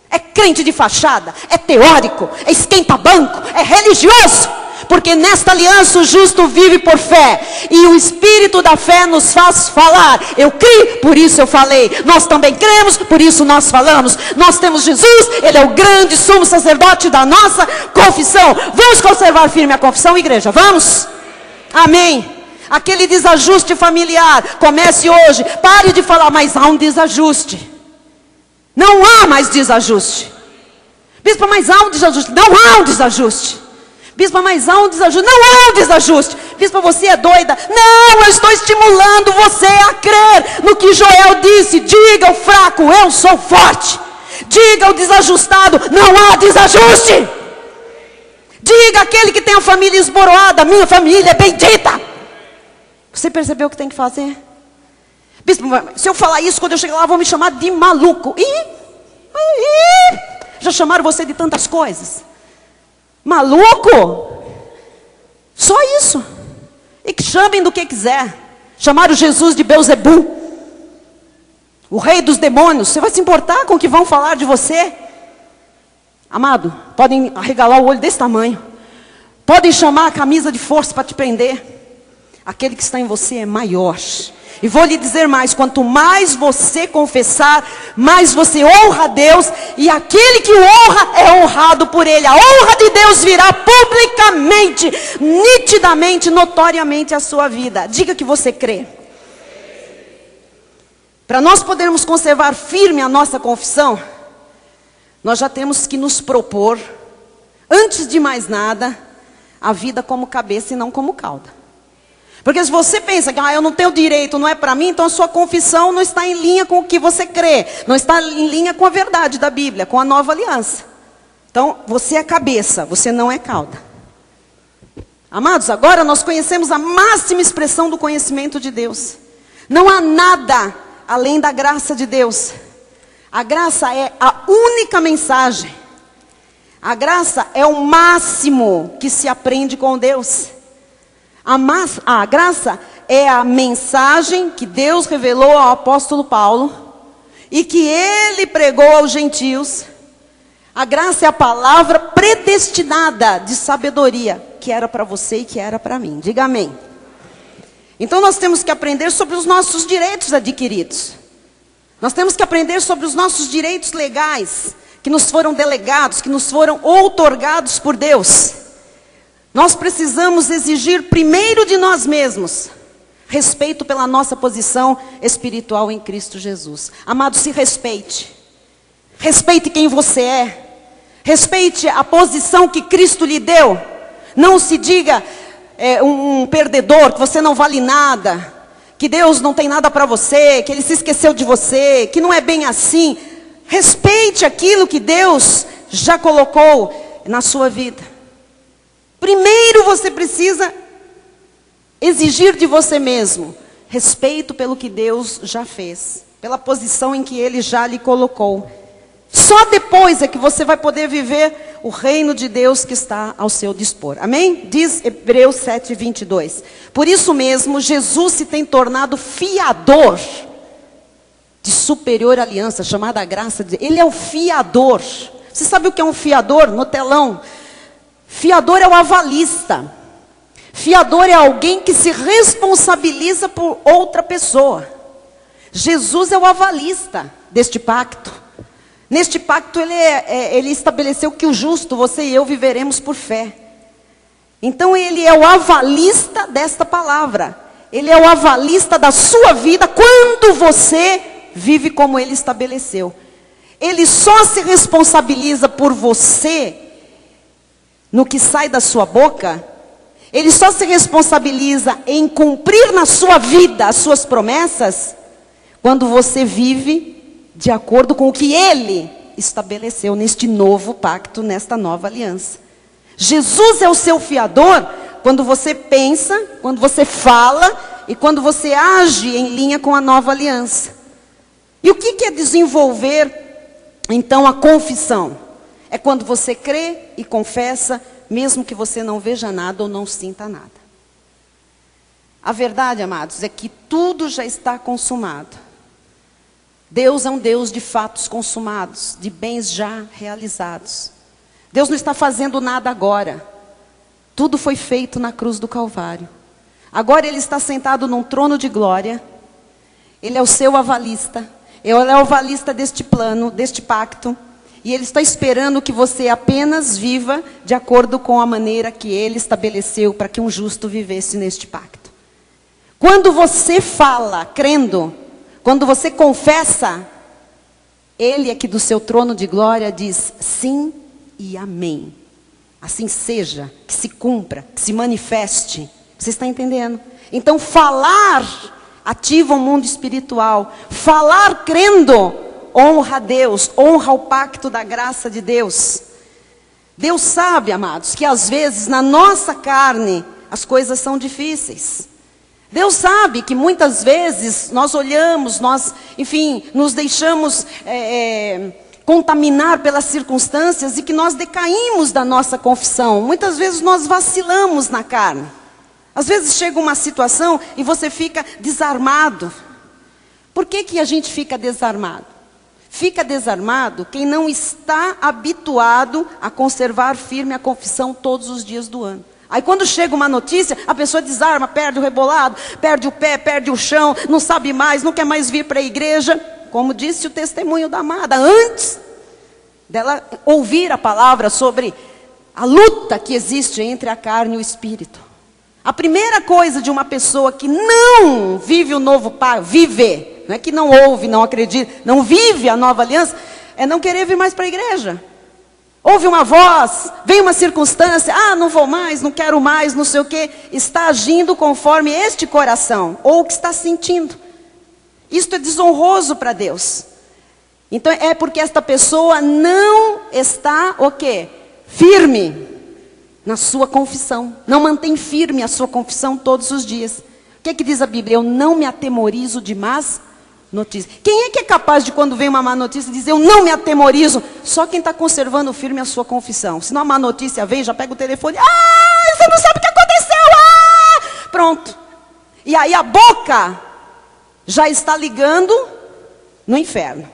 É crente de fachada? É teórico? É esquenta-banco? É religioso? Porque nesta aliança o justo vive por fé. E o Espírito da fé nos faz falar. Eu criei, por isso eu falei. Nós também cremos, por isso nós falamos. Nós temos Jesus, Ele é o grande sumo sacerdote da nossa confissão. Vamos conservar firme a confissão, igreja? Vamos? Amém. Aquele desajuste familiar, comece hoje. Pare de falar, mas há um desajuste. Não há mais desajuste. Bispo, mas há um desajuste. Não há um desajuste. Bispo, mas há um desajuste. Não há um desajuste. Bispo, você é doida. Não, eu estou estimulando você a crer no que Joel disse. Diga ao fraco, eu sou forte. Diga ao desajustado, não há desajuste. Diga àquele que tem a família esboroada, minha família é bendita. Você percebeu o que tem que fazer? Bispo, se eu falar isso, quando eu chegar lá, vão me chamar de maluco. Já chamaram você de tantas coisas. Maluco? Só isso. E que chamem do que quiser. Chamaram Jesus de Belzebu, o rei dos demônios. Você vai se importar com o que vão falar de você? Amado, podem arregalar o olho desse tamanho. Podem chamar a camisa de força para te prender. Aquele que está em você é maior. E vou lhe dizer mais, quanto mais você confessar, mais você honra a Deus, e aquele que o honra é honrado por Ele. A honra de Deus virá publicamente, nitidamente, notoriamente à sua vida. Diga que você crê. Para nós podermos conservar firme a nossa confissão, nós já temos que nos propor, antes de mais nada, a vida como cabeça e não como cauda. Porque se você pensa que eu não tenho direito, não é para mim, então a sua confissão não está em linha com o que você crê. Não está em linha com a verdade da Bíblia, com a nova aliança. Então, você é cabeça, você não é cauda. Amados, agora nós conhecemos a máxima expressão do conhecimento de Deus. Não há nada além da graça de Deus. A graça é a única mensagem. A graça é o máximo que se aprende com Deus. A graça é a mensagem que Deus revelou ao apóstolo Paulo e que ele pregou aos gentios. A graça é a palavra predestinada de sabedoria que era para você e que era para mim. Diga amém. Então nós temos que aprender sobre os nossos direitos adquiridos. Nós temos que aprender sobre os nossos direitos legais que nos foram delegados, que nos foram outorgados por Deus. Nós precisamos exigir primeiro de nós mesmos respeito pela nossa posição espiritual em Cristo Jesus. Amado, se respeite. Respeite quem você é. Respeite a posição que Cristo lhe deu. Não se diga um perdedor, que você não vale nada, que Deus não tem nada para você, que Ele se esqueceu de você, que não é bem assim. Respeite aquilo que Deus já colocou na sua vida. Primeiro você precisa exigir de você mesmo respeito pelo que Deus já fez, pela posição em que Ele já lhe colocou. Só depois é que você vai poder viver o reino de Deus que está ao seu dispor. Amém? Diz Hebreus 7:22. Por isso mesmo, Jesus se tem tornado fiador de superior aliança, chamada graça de Deus. Ele é o fiador. Você sabe o que é um fiador? No telão. Fiador é o avalista. Fiador é alguém que se responsabiliza por outra pessoa. Jesus é o avalista deste pacto. Neste pacto ele estabeleceu que o justo, você e eu, viveremos por fé. Então ele é o avalista desta palavra. Ele é o avalista da sua vida quando você vive como ele estabeleceu. Ele só se responsabiliza por você no que sai da sua boca. Ele só se responsabiliza em cumprir na sua vida as suas promessas quando você vive de acordo com o que ele estabeleceu neste novo pacto, nesta nova aliança. Jesus é o seu fiador quando você pensa, quando você fala e quando você age em linha com a nova aliança. E o que é desenvolver, então, a confissão? É quando você crê e confessa, mesmo que você não veja nada ou não sinta nada. A verdade, amados, é que tudo já está consumado. Deus é um Deus de fatos consumados, de bens já realizados. Deus não está fazendo nada agora. Tudo foi feito na cruz do Calvário. Agora Ele está sentado num trono de glória. Ele é o seu avalista. Ele é o avalista deste plano, deste pacto. E Ele está esperando que você apenas viva de acordo com a maneira que Ele estabeleceu para que um justo vivesse neste pacto. Quando você fala, crendo, quando você confessa, Ele aqui do seu trono de glória diz sim e amém. Assim seja, que se cumpra, que se manifeste. Você está entendendo? Então falar ativa o mundo espiritual. Falar crendo honra a Deus, honra o pacto da graça de Deus. Deus sabe, amados, que às vezes na nossa carne as coisas são difíceis. Deus sabe que muitas vezes nós olhamos, nos deixamos contaminar pelas circunstâncias e que nós decaímos da nossa confissão. Muitas vezes nós vacilamos na carne. Às vezes chega uma situação e você fica desarmado. Por que a gente fica desarmado? Fica desarmado quem não está habituado a conservar firme a confissão todos os dias do ano. Aí quando chega uma notícia, a pessoa desarma, perde o rebolado, perde o pé, perde o chão, não sabe mais, não quer mais vir para a igreja. Como disse o testemunho da amada, antes dela ouvir a palavra sobre a luta que existe entre a carne e o espírito. A primeira coisa de uma pessoa que não vive o novo pacto, não é que não ouve, não acredita, não vive a nova aliança, é não querer vir mais para a igreja. Ouve uma voz, vem uma circunstância, não vou mais, não quero mais, não sei o quê. Está agindo conforme este coração, ou o que está sentindo. Isto é desonroso para Deus. Então é porque esta pessoa não está, o quê? Firme na sua confissão. Não mantém firme a sua confissão todos os dias. O que diz a Bíblia? Eu não me atemorizo de más notícias. Quem é que é capaz de, quando vem uma má notícia, dizer eu não me atemorizo? Só quem está conservando firme a sua confissão. Se não a má notícia vem, já pega o telefone. Você não sabe o que aconteceu. Pronto. E aí a boca já está ligando no inferno.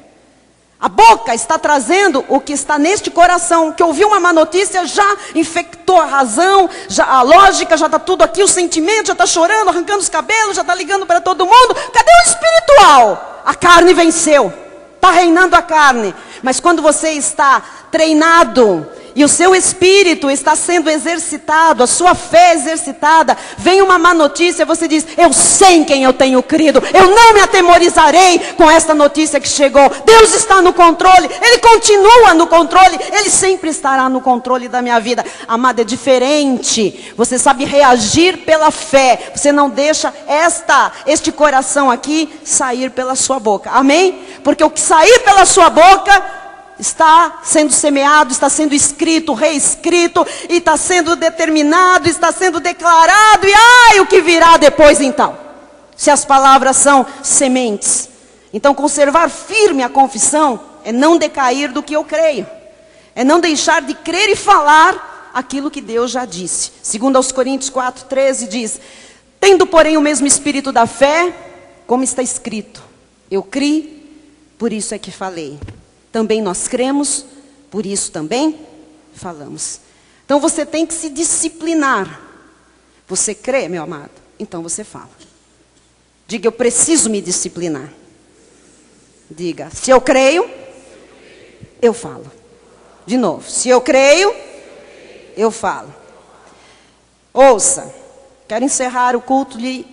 A boca está trazendo o que está neste coração, que ouviu uma má notícia, já infectou a razão, a lógica, já está tudo aqui, o sentimento, já está chorando, arrancando os cabelos, já está ligando para todo mundo. Cadê o espiritual? A carne venceu, está reinando a carne. Mas quando você está treinado e o seu espírito está sendo exercitado, a sua fé exercitada, vem uma má notícia, você diz, eu sei em quem eu tenho crido, eu não me atemorizarei com esta notícia que chegou. Deus está no controle, Ele continua no controle, Ele sempre estará no controle da minha vida. Amada, é diferente, você sabe reagir pela fé, você não deixa este coração aqui sair pela sua boca, amém? Porque o que sair pela sua boca está sendo semeado, está sendo escrito, reescrito, e está sendo determinado, está sendo declarado, e o que virá depois então? Se as palavras são sementes. Então conservar firme a confissão é não decair do que eu creio. É não deixar de crer e falar aquilo que Deus já disse. Segundo aos Coríntios 4:13 diz, tendo porém o mesmo espírito da fé, como está escrito, eu criei, por isso é que falei. Também nós cremos, por isso também falamos. Então você tem que se disciplinar. Você crê, meu amado? Então você fala. Diga, eu preciso me disciplinar. Diga, se eu creio, eu falo. De novo, se eu creio, eu falo. Ouça, quero encerrar o culto lhe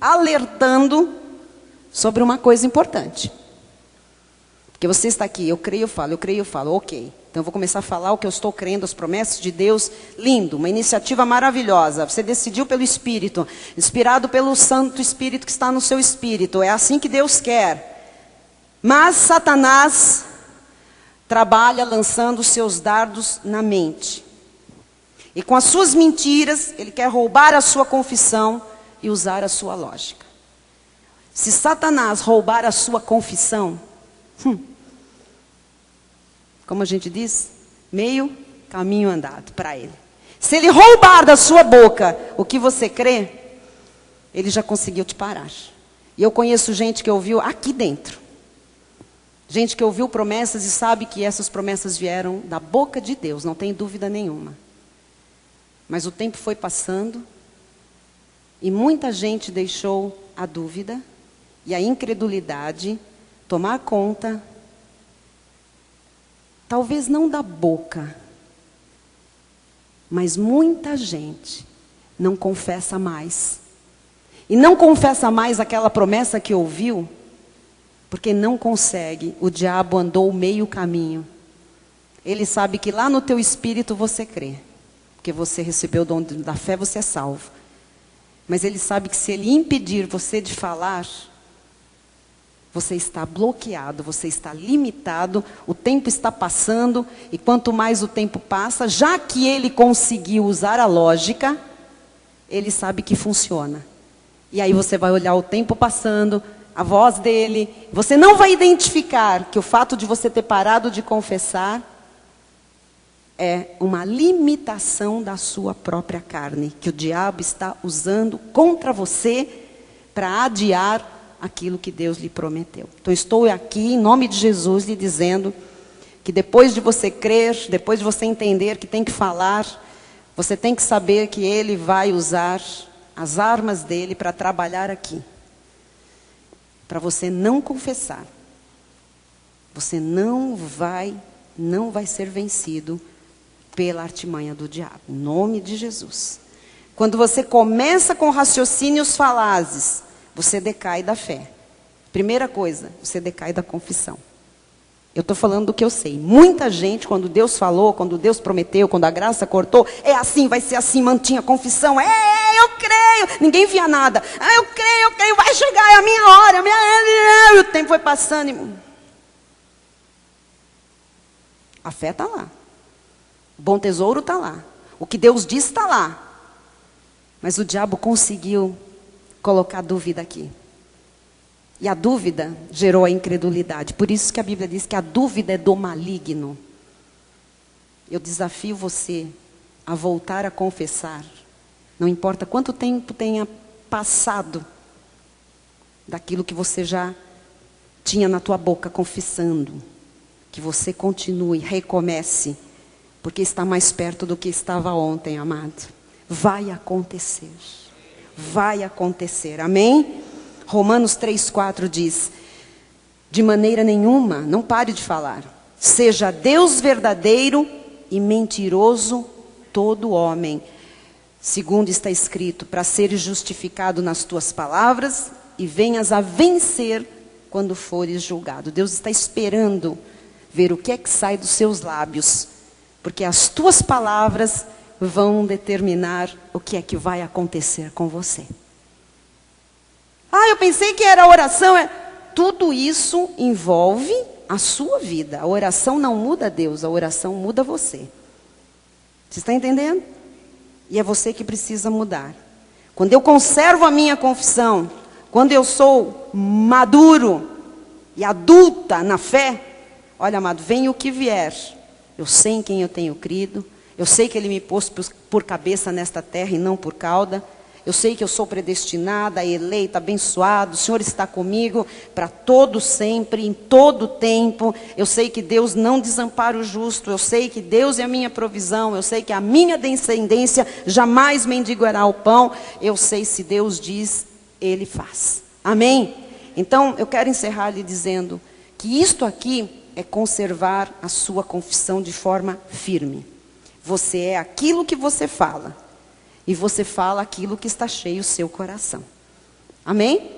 alertando sobre uma coisa importante. Porque você está aqui, eu creio, eu falo, ok. Então eu vou começar a falar o que eu estou crendo, as promessas de Deus. Lindo, uma iniciativa maravilhosa. Você decidiu pelo Espírito, inspirado pelo Santo Espírito que está no seu espírito. É assim que Deus quer. Mas Satanás trabalha lançando os seus dardos na mente. E com as suas mentiras, ele quer roubar a sua confissão e usar a sua lógica. Se Satanás roubar a sua confissão, como a gente diz, meio caminho andado para ele. Se ele roubar da sua boca o que você crê, ele já conseguiu te parar. E eu conheço gente que ouviu aqui dentro. Gente que ouviu promessas e sabe que essas promessas vieram da boca de Deus, não tem dúvida nenhuma. Mas o tempo foi passando e muita gente deixou a dúvida e a incredulidade tomar conta, talvez não da boca, mas muita gente não confessa mais. E não confessa mais aquela promessa que ouviu, porque não consegue. O diabo andou meio caminho. Ele sabe que lá no teu espírito você crê. Porque você recebeu o dom da fé, você é salvo. Mas ele sabe que se ele impedir você de falar, você está bloqueado, você está limitado, o tempo está passando, e quanto mais o tempo passa, já que ele conseguiu usar a lógica, ele sabe que funciona. E aí você vai olhar o tempo passando, a voz dele, você não vai identificar que o fato de você ter parado de confessar é uma limitação da sua própria carne, que o diabo está usando contra você para adiar aquilo que Deus lhe prometeu. Então estou aqui em nome de Jesus lhe dizendo que depois de você crer, depois de você entender que tem que falar, você tem que saber que ele vai usar as armas dele para trabalhar aqui. Para você não confessar. Você não vai ser vencido pela artimanha do diabo. Em nome de Jesus. Quando você começa com raciocínios falazes, você decai da fé. Primeira coisa, você decai da confissão. Eu estou falando do que eu sei. Muita gente, quando Deus falou, quando Deus prometeu, quando a graça cortou, é assim, vai ser assim, mantinha a confissão. Eu creio. Ninguém via nada. Eu creio, vai chegar, é a minha hora. E o tempo foi passando. A fé está lá. O bom tesouro está lá. O que Deus disse está lá. Mas o diabo conseguiu colocar dúvida aqui. E a dúvida gerou a incredulidade. Por isso que a Bíblia diz que a dúvida é do maligno. Eu desafio você a voltar a confessar. Não importa quanto tempo tenha passado daquilo que você já tinha na tua boca confessando. Que você continue, recomece. Porque está mais perto do que estava ontem, amado. Vai acontecer. Vai acontecer. Amém? Romanos 3,4 diz: de maneira nenhuma, não pare de falar, seja Deus verdadeiro e mentiroso todo homem. Segundo está escrito, para seres justificado nas tuas palavras e venhas a vencer quando fores julgado. Deus está esperando ver o que é que sai dos seus lábios, porque as tuas palavras vão determinar o que é que vai acontecer com você. Eu pensei que era oração. Tudo isso envolve a sua vida. A oração não muda Deus, a oração muda você. Você está entendendo? E é você que precisa mudar. Quando eu conservo a minha confissão, quando eu sou maduro e adulta na fé, olha, amado, vem o que vier. Eu sei em quem eu tenho crido. Eu sei que Ele me pôs por cabeça nesta terra e não por cauda. Eu sei que eu sou predestinada, eleita, abençoada. O Senhor está comigo para todo sempre, em todo tempo. Eu sei que Deus não desampara o justo. Eu sei que Deus é a minha provisão. Eu sei que a minha descendência jamais mendigará o pão. Eu sei, se Deus diz, Ele faz. Amém? Então, eu quero encerrar lhe dizendo que isto aqui é conservar a sua confissão de forma firme. Você é aquilo que você fala. E você fala aquilo que está cheio o seu coração. Amém?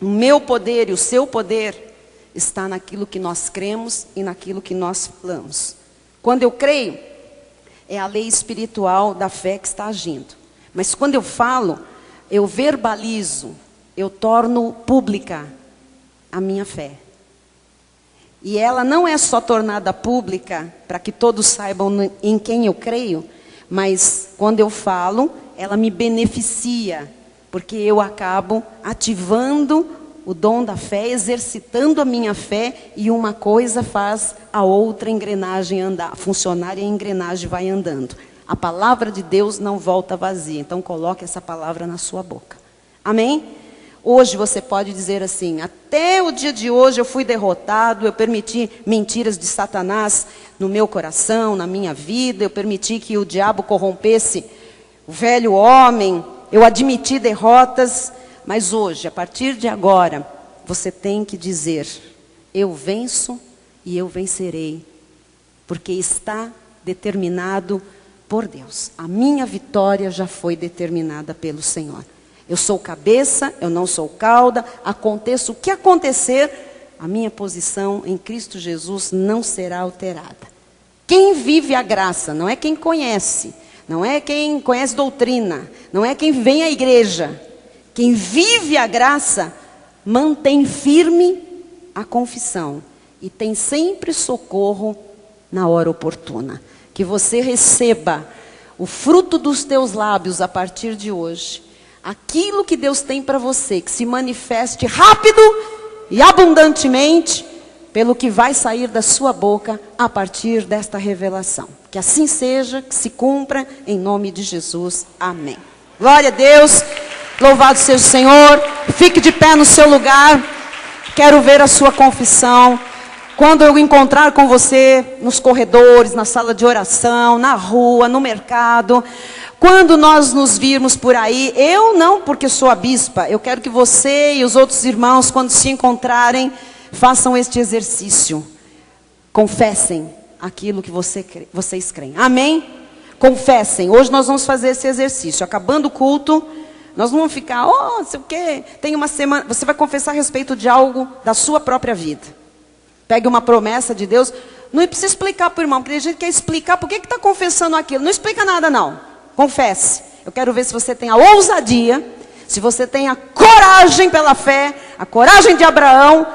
O meu poder e o seu poder está naquilo que nós cremos e naquilo que nós falamos. Quando eu creio, é a lei espiritual da fé que está agindo. Mas quando eu falo, eu verbalizo, eu torno pública a minha fé. E ela não é só tornada pública para que todos saibam em quem eu creio, mas quando eu falo, ela me beneficia, porque eu acabo ativando o dom da fé, exercitando a minha fé, e uma coisa faz a outra engrenagem andar, funcionar, e a engrenagem vai andando. A palavra de Deus não volta vazia, então coloque essa palavra na sua boca. Amém? Hoje você pode dizer assim: até o dia de hoje eu fui derrotado, eu permiti mentiras de Satanás no meu coração, na minha vida, eu permiti que o diabo corrompesse o velho homem, eu admiti derrotas, mas hoje, a partir de agora, você tem que dizer: eu venço e eu vencerei, porque está determinado por Deus. A minha vitória já foi determinada pelo Senhor. Eu sou cabeça, eu não sou cauda, aconteça o que acontecer, a minha posição em Cristo Jesus não será alterada. Quem vive a graça, não é quem conhece, não é quem conhece doutrina, não é quem vem à igreja. Quem vive a graça, mantém firme a confissão e tem sempre socorro na hora oportuna. Que você receba o fruto dos teus lábios a partir de hoje. Aquilo que Deus tem para você, que se manifeste rápido e abundantemente pelo que vai sair da sua boca a partir desta revelação. Que assim seja, que se cumpra em nome de Jesus. Amém. Glória a Deus, louvado seja o Senhor. Fique de pé no seu lugar. Quero ver a sua confissão. Quando eu encontrar com você nos corredores, na sala de oração, na rua, no mercado, quando nós nos virmos por aí, eu não porque sou a bispa, eu quero que você e os outros irmãos, quando se encontrarem, façam este exercício. Confessem aquilo que vocês creem. Amém? Confessem. Hoje nós vamos fazer esse exercício. Acabando o culto, nós não vamos ficar, não sei o quê. Tem uma semana, você vai confessar a respeito de algo da sua própria vida. Pegue uma promessa de Deus. Não precisa explicar para o irmão, porque a gente quer explicar por que está confessando aquilo. Não explica nada não. Confesse. Eu quero ver se você tem a ousadia, se você tem a coragem pela fé, a coragem de Abraão,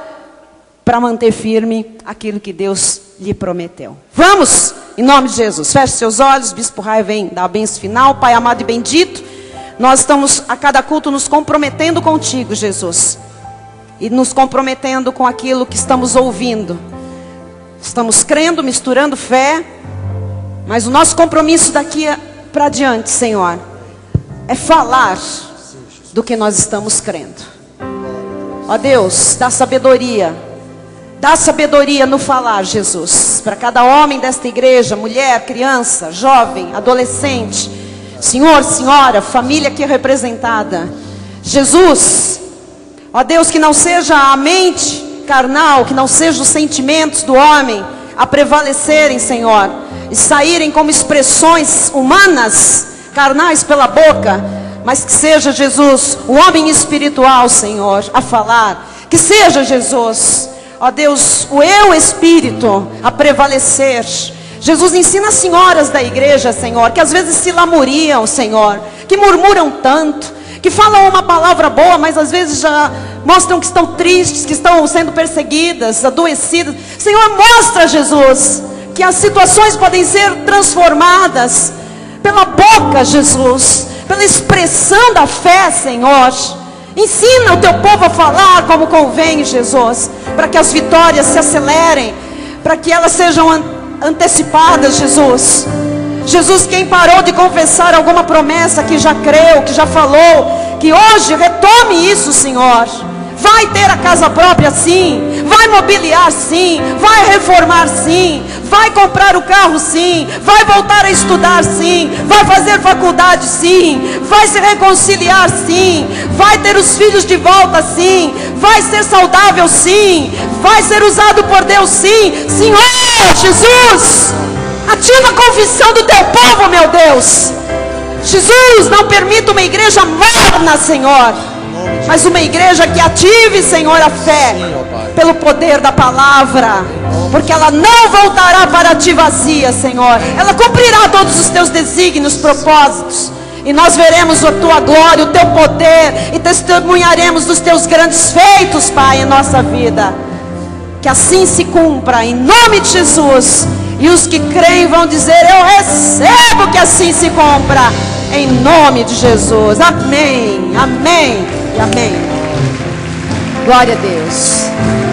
para manter firme aquilo que Deus lhe prometeu. Vamos, em nome de Jesus. Feche seus olhos, Bispo Rai vem dar a bênção final. Pai amado e bendito, nós estamos a cada culto nos comprometendo contigo, Jesus. E nos comprometendo com aquilo que estamos ouvindo. Estamos crendo, misturando fé, mas o nosso compromisso daqui para diante, Senhor, é falar do que nós estamos crendo. Ó Deus, dá sabedoria no falar, Jesus, para cada homem desta igreja, mulher, criança, jovem, adolescente, senhor, senhora, família aqui representada. Jesus, ó Deus, que não seja a mente carnal, que não sejam os sentimentos do homem a prevalecerem, Senhor, e saírem como expressões humanas, carnais pela boca, mas que seja, Jesus, o homem espiritual, Senhor, a falar. Que seja, Jesus, ó Deus, o eu espírito a prevalecer. Jesus, ensina as senhoras da igreja, Senhor, que às vezes se lamuriam, Senhor, que murmuram tanto, que falam uma palavra boa, mas às vezes já mostram que estão tristes, que estão sendo perseguidas, adoecidas. Senhor, mostra, Jesus, que as situações podem ser transformadas pela boca, Jesus, pela expressão da fé, Senhor. Ensina o teu povo a falar como convém, Jesus, para que as vitórias se acelerem, para que elas sejam antecipadas, Jesus. Jesus, quem parou de confessar alguma promessa, que já creu, que já falou, que hoje retome isso, Senhor. Vai ter a casa própria sim, vai mobiliar sim, vai reformar sim, vai comprar o carro sim, vai voltar a estudar sim, vai fazer faculdade sim, vai se reconciliar sim, vai ter os filhos de volta sim, vai ser saudável sim, vai ser usado por Deus sim. Senhor Jesus, ativa a confissão do teu povo, meu Deus. Jesus, não permita uma igreja morna, Senhor, mas uma igreja que ative, Senhor, a fé pelo poder da palavra, porque ela não voltará para ti vazia, Senhor. Ela cumprirá todos os teus desígnios, propósitos, e nós veremos a tua glória, o teu poder, e testemunharemos dos teus grandes feitos, Pai, em nossa vida. Que assim se cumpra, em nome de Jesus. E os que creem vão dizer: eu recebo que assim se cumpra, em nome de Jesus. Amém, amém e amém. Glória a Deus.